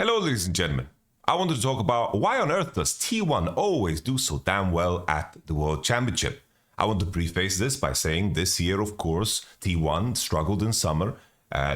Hello, ladies and gentlemen. I wanted to talk about why on earth does T1 always do so damn well at the World Championship. I want to preface this by saying this year, of course, T1 struggled in summer.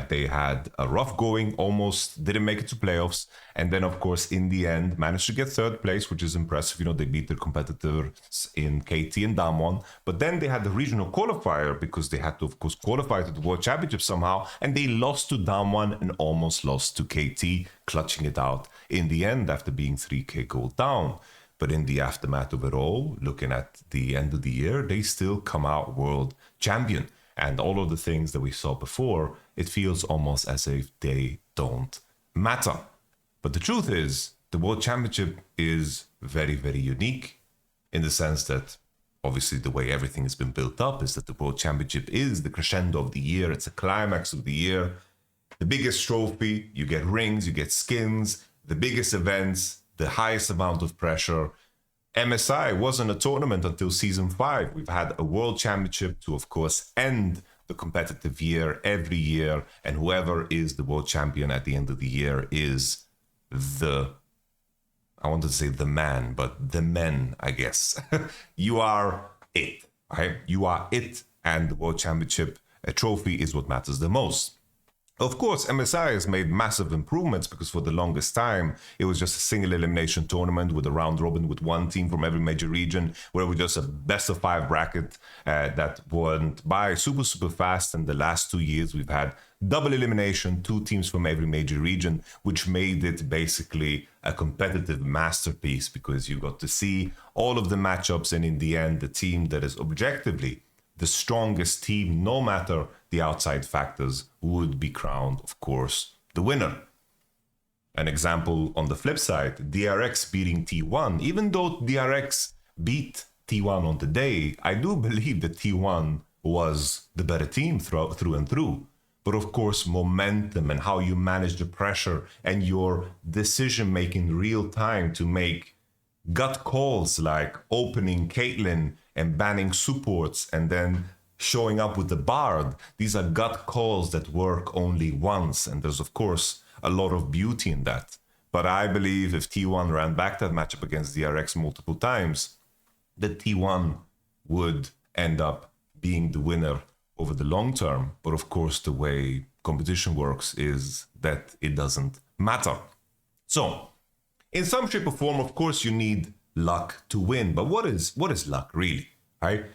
They had a rough going, almost didn't make it to playoffs. And then, of course, in the end, managed to get third place, which is impressive. You know, they beat their competitors in KT and Damwon. But then they had the regional qualifier because they had to, of course, qualify to the World Championship somehow. And they lost to Damwon and almost lost to KT, clutching it out in the end after being 3K gold down. But in the aftermath of it all, looking at the end of the year, they still come out world champion. And all of the things that we saw before, it feels almost as if they don't matter. But the truth is, the World Championship is very, very unique in the sense that obviously the way everything has been built up is that the World Championship is the crescendo of the year. It's a climax of the year. The biggest trophy, you get rings, you get skins, the biggest events, the highest amount of pressure. MSI wasn't a tournament until season 5. We've had a world championship to, of course, end the competitive year every year. And whoever is the world champion at the end of the year is I wanted to say the man, but the men, I guess. You are it, right? You are it. And the world championship trophy is what matters the most. Of course, MSI has made massive improvements because for the longest time, it was just a single elimination tournament with a round robin with one team from every major region, where it was just a best of 5 bracket that went by super, super fast. And the last 2 years, we've had double elimination, 2 teams from every major region, which made it basically a competitive masterpiece because you got to see all of the matchups. And in the end, the team that is objectively the strongest team, no matter the outside factors, would be crowned, of course, the winner. An example on the flip side, DRX beating T1. Even though DRX beat T1 on the day, I do believe that T1 was the better team through and through. But of course, momentum and how you manage the pressure and your decision-making real time to make gut calls like opening Caitlyn and banning supports and then showing up with the Bard. These are gut calls that work only once. And there's, of course, a lot of beauty in that. But I believe if T1 ran back that matchup against DRX multiple times, that T1 would end up being the winner over the long term. But of course, the way competition works is that it doesn't matter. So, in some shape or form, of course, you need luck to win. But what is luck really, right?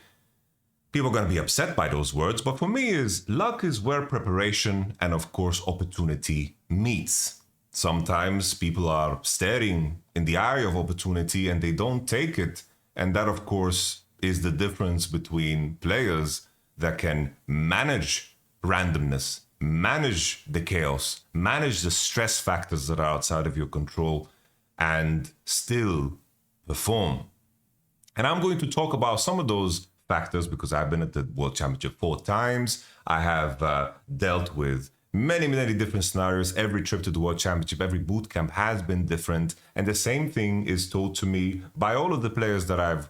People are going to be upset by those words, but for me, luck is where preparation and, of course, opportunity meets. Sometimes people are staring in the eye of opportunity and they don't take it. And that, of course, is the difference between players that can manage randomness, manage the chaos, manage the stress factors that are outside of your control, and still perform. And I'm going to talk about some of those factors because I've been at the World Championship 4 times. I have dealt with many, many different scenarios. Every trip to the World Championship, every boot camp has been different. And the same thing is told to me by all of the players that I've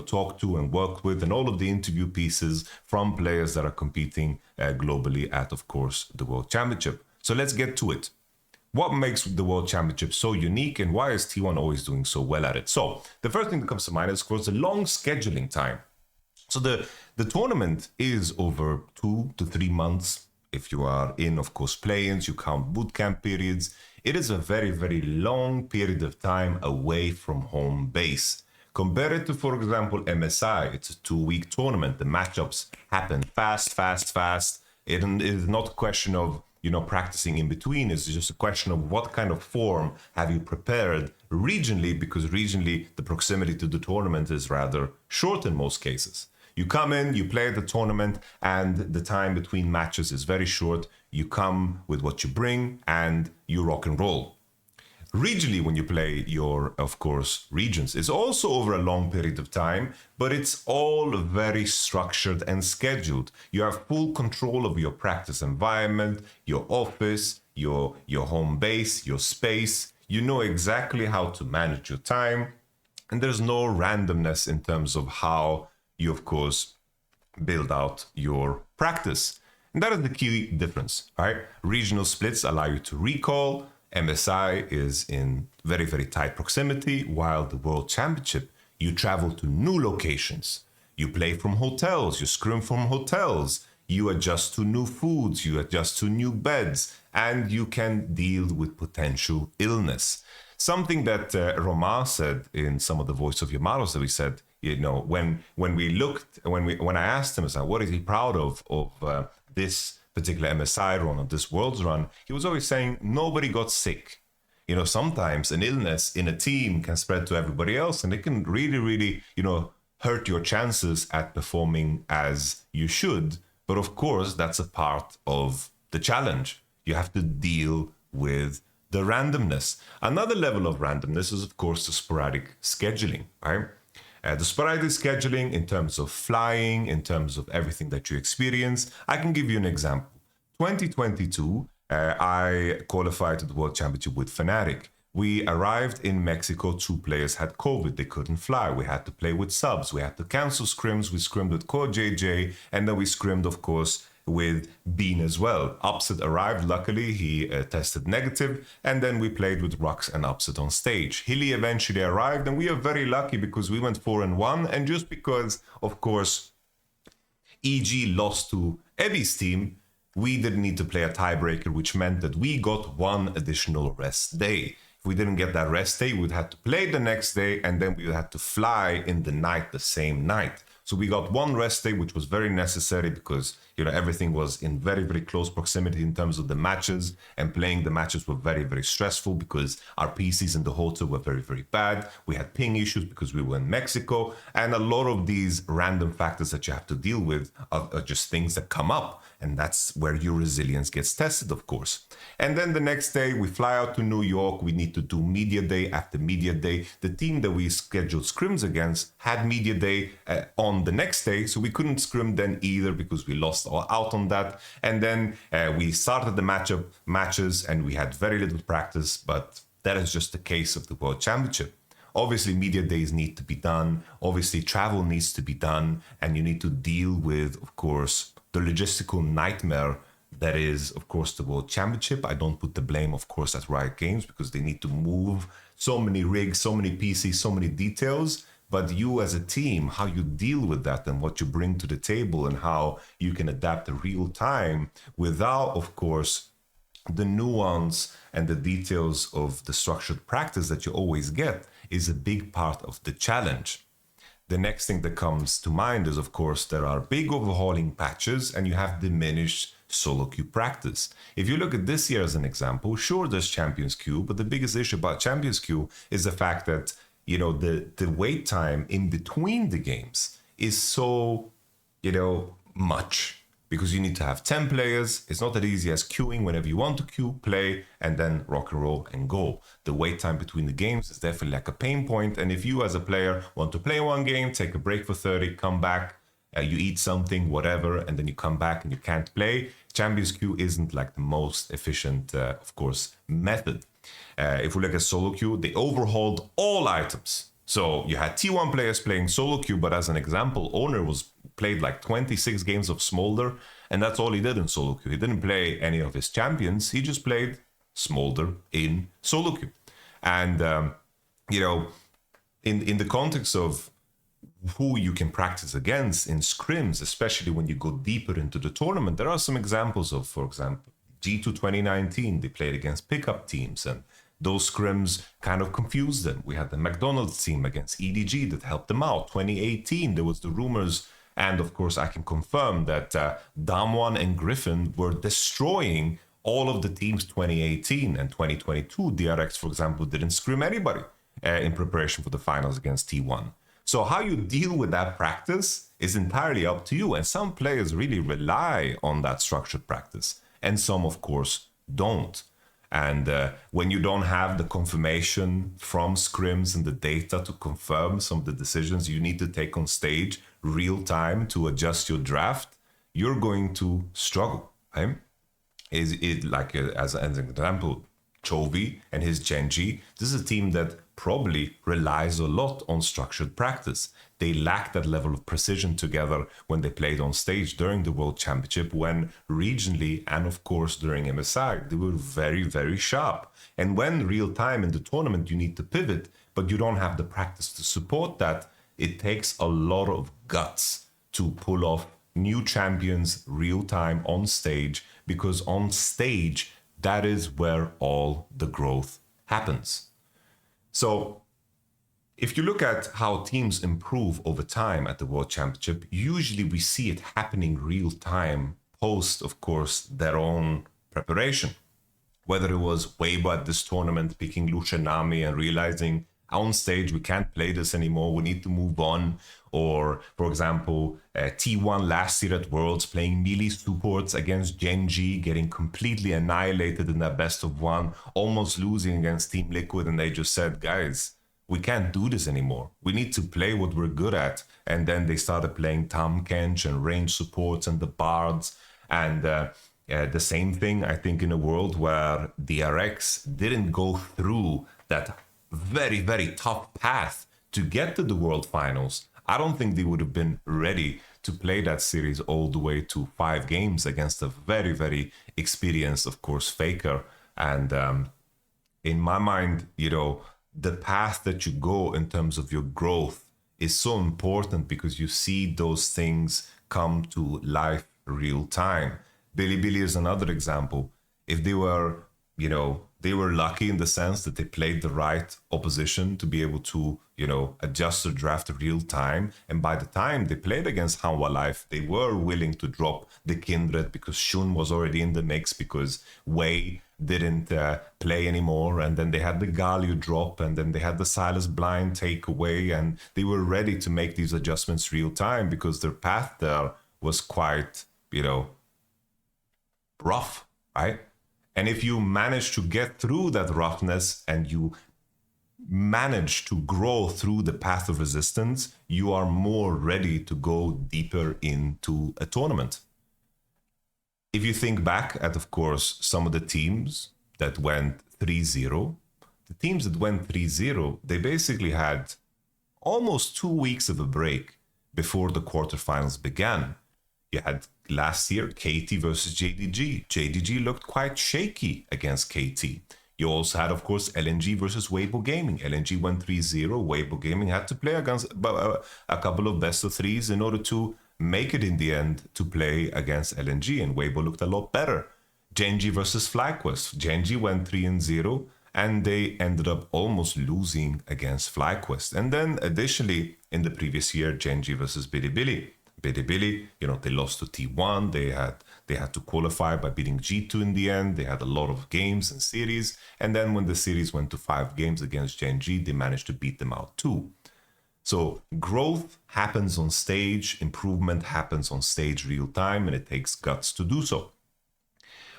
talked to and worked with, and all of the interview pieces from players that are competing globally at, of course, the World Championship. So let's get to it. What makes the World Championship so unique and why is T1 always doing so well at it? So the first thing that comes to mind is, of course, the long scheduling time. So the tournament is over 2 to 3 months. If you are in, of course, play-ins, you count bootcamp periods. It is a very, very long period of time away from home base. Compare it to, for example, MSI. It's a 2-week tournament. The matchups happen fast. It is not a question of practicing in between. It's just a question of what kind of form have you prepared regionally, because regionally the proximity to the tournament is rather short in most cases. You come in, you play the tournament, and the time between matches is very short. You come with what you bring and you rock and roll. Regionally, when you play your, of course, regions, it's also over a long period of time, but it's all very structured and scheduled. You have full control of your practice environment, your office, your home base, your space. You know exactly how to manage your time, and there's no randomness in terms of how you, of course, build out your practice. And that is the key difference, right? Regional splits allow you to recall. MSI is in very, very tight proximity, while the World Championship, you travel to new locations. You play from hotels, you scrim from hotels, you adjust to new foods, you adjust to new beds, and you can deal with potential illness. Something that Romain said in some of the Voice of Yamato, that we said, when I asked him, what is he proud of this particular MSI run, of this Worlds run, he was always saying nobody got sick. Sometimes an illness in a team can spread to everybody else, and it can really, really, hurt your chances at performing as you should. But of course, that's a part of the challenge. You have to deal with the randomness. Another level of randomness is, of course, the sporadic scheduling, right? The sporadic scheduling in terms of flying, in terms of everything that you experience. I can give you an example. 2022, I qualified to the World Championship with Fnatic. We arrived in Mexico, 2 players had COVID, they couldn't fly. We had to play with subs, we had to cancel scrims, we scrimmed with Core JJ, and then we scrimmed, of course, with Bean as well. Upset arrived, luckily he tested negative, and then we played with Rux and Upset on stage. Hilly eventually arrived, and we are very lucky because we went 4-1, and just because, of course, EG lost to Evi's team, we didn't need to play a tiebreaker, which meant that we got 1 additional rest day. If we didn't get that rest day, we'd have to play the next day, and then we would have to fly in the night, the same night. So we got 1 rest day, which was very necessary because, everything was in very, very close proximity in terms of the matches, and playing the matches were very, very stressful because our PCs in the hotel were very, very bad. We had ping issues because we were in Mexico, and a lot of these random factors that you have to deal with are just things that come up. And that's where your resilience gets tested, of course. And then the next day, we fly out to New York. We need to do media day after media day. The team that we scheduled scrims against had media day on the next day. So we couldn't scrim then either because we lost out on that. And then we started the matches and we had very little practice. But that is just the case of the World Championship. Obviously, media days need to be done. Obviously, travel needs to be done. And you need to deal with, of course, the logistical nightmare that is, of course, the World Championship. I don't put the blame, of course, at Riot Games because they need to move so many rigs, so many PCs, so many details. But you as a team, how you deal with that and what you bring to the table and how you can adapt in real time without, of course, the nuance and the details of the structured practice that you always get is a big part of the challenge. The next thing that comes to mind is, of course, there are big overhauling patches and you have diminished solo queue practice. If you look at this year as an example, sure, there's Champions Queue, but the biggest issue about Champions Queue is the fact that, the wait time in between the games is so, much. Because you need to have 10 players. It's not that easy as queuing whenever you want to queue, play, and then rock and roll and go. The wait time between the games is definitely like a pain point. And if you as a player want to play one game, take a break for 30, come back, you eat something, whatever, and then you come back and you can't play, Champions Queue isn't like the most efficient, of course, method. If we look at solo queue, they overhauled all items. So you had T1 players playing solo queue, but as an example, Owner played like 26 games of Smolder, and that's all he did in solo queue. He didn't play any of his champions. He just played Smolder in solo queue. And, in the context of who you can practice against in scrims, especially when you go deeper into the tournament, there are some examples of, for example, G2 2019, they played against pickup teams, and those scrims kind of confused them. We had the McDonald's team against EDG that helped them out. 2018, there was the rumors, and of course I can confirm that Damwon and Griffin were destroying all of the teams 2018 and 2022. DRX, for example, didn't scrim anybody in preparation for the finals against T1. So how you deal with that practice is entirely up to you. And some players really rely on that structured practice, and some, of course, don't. And when you don't have the confirmation from scrims and the data to confirm some of the decisions you need to take on stage real time to adjust your draft, you're going to struggle. Right? Is it like as an example, Chovy and his Genji? This is a team that probably relies a lot on structured practice. They lack that level of precision together when they played on stage during the World Championship, when regionally and of course during MSI, they were very, very sharp. And when real time in the tournament, you need to pivot, but you don't have the practice to support that, it takes a lot of guts to pull off new champions real time on stage, because on stage, that is where all the growth happens. So if you look at how teams improve over time at the World Championship, usually we see it happening real time post, of course, their own preparation. Whether it was Weibo at this tournament picking Lucianami and realizing on stage we can't play this anymore, we need to move on. Or, for example, T1 last year at Worlds playing melee supports against Genji, getting completely annihilated in their best of one, almost losing against Team Liquid, and they just said, guys, we can't do this anymore. We need to play what we're good at. And then they started playing Tahm Kench and range supports and the bards. And the same thing, I think, in a world where DRX didn't go through that very, very tough path to get to the World Finals. I don't think they would have been ready to play that series all the way to 5 games against a very, very experienced, of course, Faker. And in my mind, you know, the path that you go in terms of your growth is so important, because you see those things come to life real time. Bilibili is another example. If they were, you know, they were lucky in the sense that they played the right opposition to be able to, you know, adjust the draft real time. And by the time they played against Hanwha Life, they were willing to drop the Kindred because Shun was already in the mix, because Wei didn't play anymore. And then they had the Galio drop, and then they had the Silas Blind take away. And they were ready to make these adjustments real time, because their path there was quite, you know, rough, right? And if you manage to get through that roughness and you manage to grow through the path of resistance, you are more ready to go deeper into a tournament. If you think back at, of course, some of the teams that went 3-0, the teams that went 3-0, they basically had almost 2 weeks of a break before the quarterfinals began. You had last year KT versus JDG. JDG looked quite shaky against KT. You also had, of course, LNG versus Weibo Gaming. LNG went 3-0. Weibo Gaming had to play against a couple of best of threes in order to make it in the end to play against LNG, and Weibo looked a lot better. Genji versus FlyQuest. Genji went 3-0, and they ended up almost losing against FlyQuest. And then additionally, in the previous year, Genji versus Bilibili. Bilibili, you know, they lost to T1. They had to qualify by beating G2 in the end. They had a lot of games and series. And then when the series went to 5 games against Genji, they managed to beat them out too. So growth happens on stage, improvement happens on stage real time, and it takes guts to do so.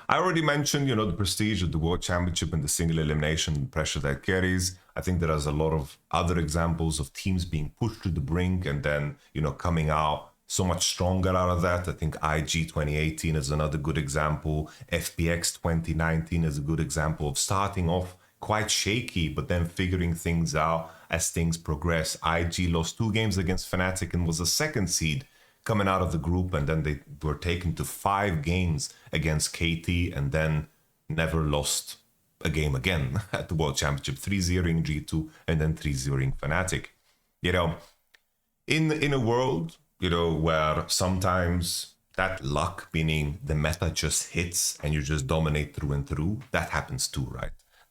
I already mentioned, you know, the prestige of the World Championship and the single elimination pressure that carries. I think there is a lot of other examples of teams being pushed to the brink and then, you know, coming out so much stronger out of that. I think IG 2018 is another good example. FPX 2019 is a good example of starting off quite shaky, but then figuring things out as things progress. IG lost 2 games against Fnatic and was a 2nd seed coming out of the group, and then they were taken to 5 games against KT and then never lost a game again at the World Championship. 3-0ing G2 and then 3-0ing Fnatic. You know, in a world, you know, where sometimes that luck, meaning the meta just hits and you just dominate through and through, that happens too, right?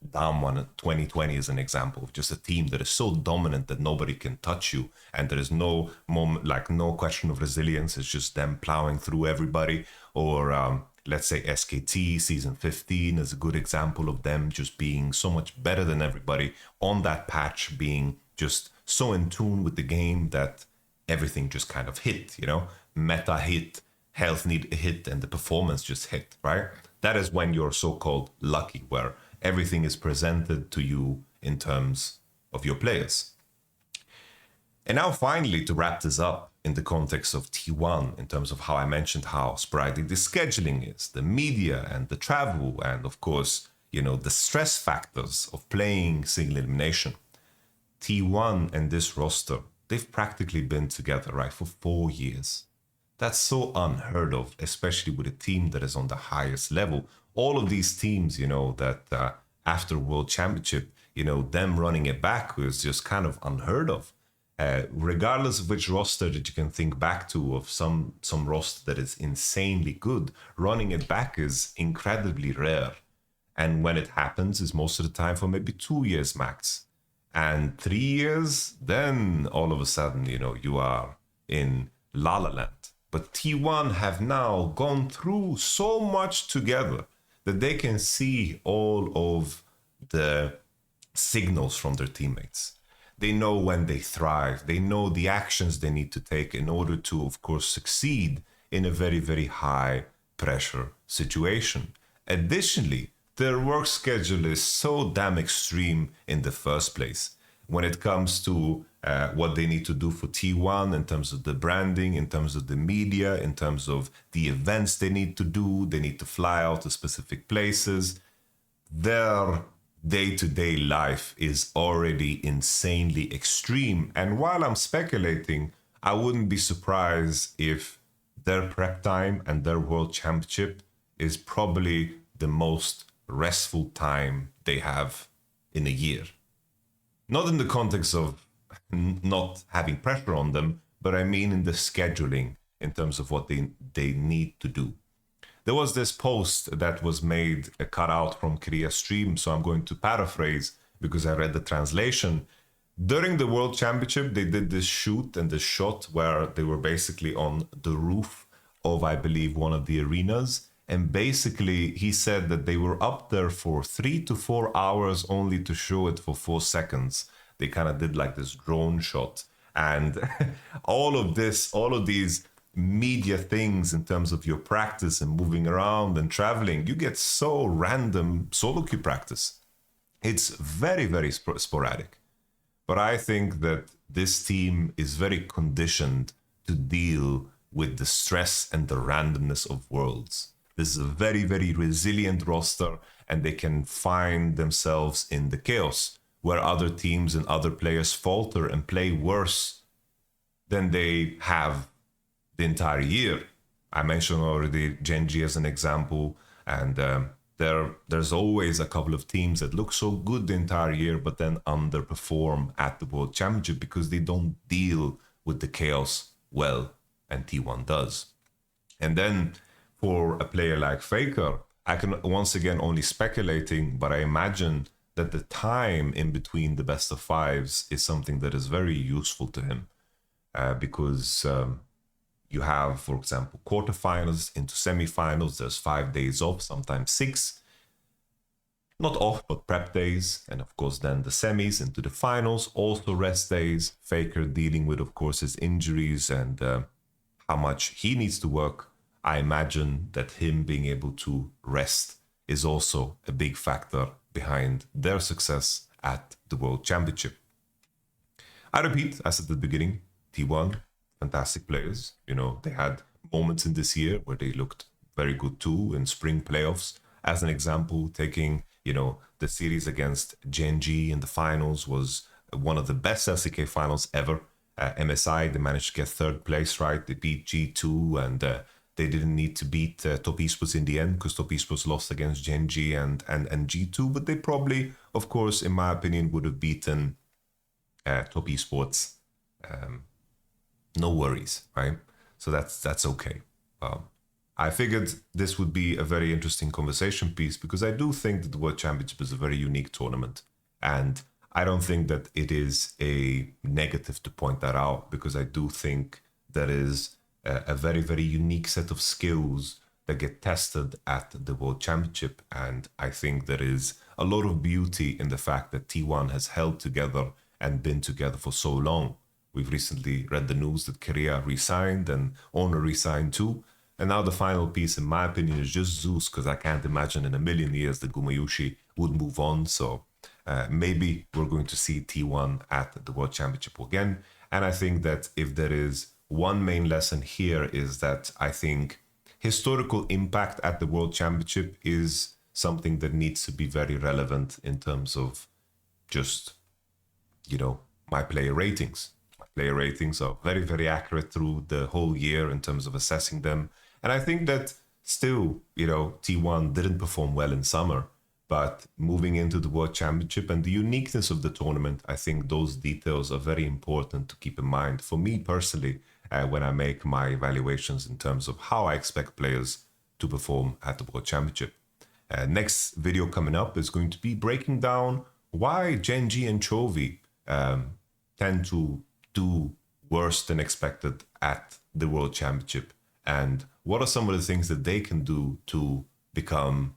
Damwon 2020 is an example of just a team that is so dominant that nobody can touch you, and there is no moment, like no question of resilience. It's just them plowing through everybody. Or let's say SKT season 15 is a good example of them just being so much better than everybody on that patch, being just so in tune with the game that everything just kind of hit, you know, meta hit, health need hit, and the performance just hit, right? That is when you're so-called lucky, where everything is presented to you in terms of your players. And now finally, to wrap this up in the context of T1, in terms of how I mentioned how sporadic the scheduling is, the media and the travel, and of course, you know, the stress factors of playing single elimination. T1 and this roster, they've practically been together, right, for 4 years. That's so unheard of, especially with a team that is on the highest level. All of these teams, that after World Championship, them running it back was just kind of unheard of. Regardless of which roster that you can think back to, of some roster that is insanely good, running it back is incredibly rare. And when it happens, is most of the time for maybe 2 years max. And 3 years, then all of a sudden, you are in La La Land. But T1 have now gone through so much together that they can see all of the signals from their teammates. They know when they thrive. They know the actions they need to take in order to, of course, succeed in a very, very high pressure situation. Additionally, their work schedule is so damn extreme in the first place when it comes to what they need to do for T1 in terms of the branding, in terms of the media, in terms of the events they need to do. They need to fly out to specific places. Their day-to-day life is already insanely extreme. And while I'm speculating, I wouldn't be surprised if their prep time and their world championship is probably the most restful time they have in a year. Not in the context of not having pressure on them, but I mean in the scheduling in terms of what they need to do. There was this post that was made, cut out from Korea stream, so I'm going to paraphrase because I read the translation. During the World Championship, they did this shoot and this shot where they were basically on the roof of, I believe, one of the arenas. And basically, he said that they were up there for 3 to 4 hours only to show it for 4 seconds. They kind of did like this drone shot. And all of these media things in terms of your practice and moving around and traveling, you get so random solo queue practice. It's very, very sporadic. But I think that this team is very conditioned to deal with the stress and the randomness of Worlds. This is a very, very resilient roster, and they can find themselves in the chaos where other teams and other players falter and play worse than they have the entire year. I mentioned already Genji as an example, and there's always a couple of teams that look so good the entire year but then underperform at the World Championship because they don't deal with the chaos well, and T1 does. And then for a player like Faker, I can once again only speculating, but I imagine that the time in between the best of fives is something that is very useful to him because you have, for example, quarterfinals into semifinals. There's 5 days off, sometimes 6. Not off, but prep days. And of course, then the semis into the finals, also rest days. Faker dealing with, of course, his injuries and how much he needs to work. I imagine that him being able to rest is also a big factor behind their success at the World Championship. I repeat, as at the beginning, T1, fantastic players. They had moments in this year where they looked very good too in spring playoffs. As an example, taking, the series against Genji in the finals was one of the best LCK finals ever. MSI, they managed to get third place, right? They beat G2 and they didn't need to beat Top Esports in the end because Top Esports lost against Genji and G2, but they probably, of course, in my opinion, would have beaten Top Esports. No worries, right? So that's okay. I figured this would be a very interesting conversation piece because I do think that the World Championship is a very unique tournament. And I don't think that it is a negative to point that out because I do think there is a very, very unique set of skills that get tested at the World Championship. And I think there is a lot of beauty in the fact that T1 has held together and been together for so long. We've recently read the news that Korea resigned and Owner resigned too. And now the final piece, in my opinion, is just Zeus, because I can't imagine in a million years that Gumayushi would move on. So maybe we're going to see T1 at the World Championship again. And I think that if there is one main lesson here is that I think historical impact at the World Championship is something that needs to be very relevant in terms of just, my player ratings. My player ratings are very, very accurate through the whole year in terms of assessing them. And I think that still, T1 didn't perform well in summer, but moving into the World Championship and the uniqueness of the tournament, I think those details are very important to keep in mind for me personally when I make my evaluations in terms of how I expect players to perform at the World Championship. Next video coming up is going to be breaking down why Gen G and Chovy tend to do worse than expected at the World Championship, and what are some of the things that they can do to become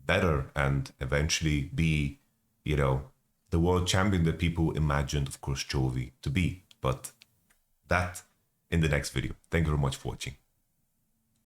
better and eventually be, the world champion that people imagined, of course, Chovy to be. But that in the next video. Thank you very much for watching.